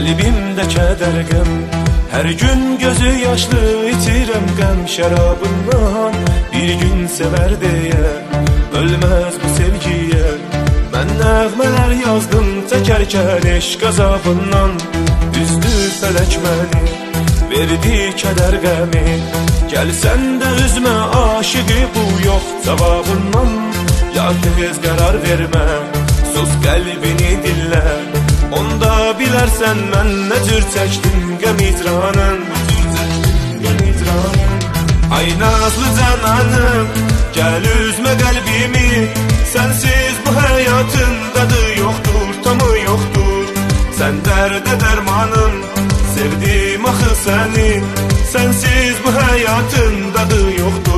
Qəlbimdə kədər qəm, hər gün gözü yaşlı itirəm qəm şərabından. Bir gün sevər deyə, ölməz bu sevgiyə. Mən nəğmələr yazdım çəkərkən eşq azabından. Üzdü fələk məni, verdi kədər qəmi. Gəl sən də üzmə aşıqı bu yox cavabından. Ya tez qərar vermə, sus qəlbini dinlə. Onda bilərsən mən nə cür çəkdim qəm icranın. Ay nazlı cananım, gəl üzmə qəlbimi. Sənsiz bu həyatın dadı yoxdur, tamı yoxdur. Sən dərdə dərmanım, sevdim axı səni. Sənsiz bu həyatın dadı yoxdur.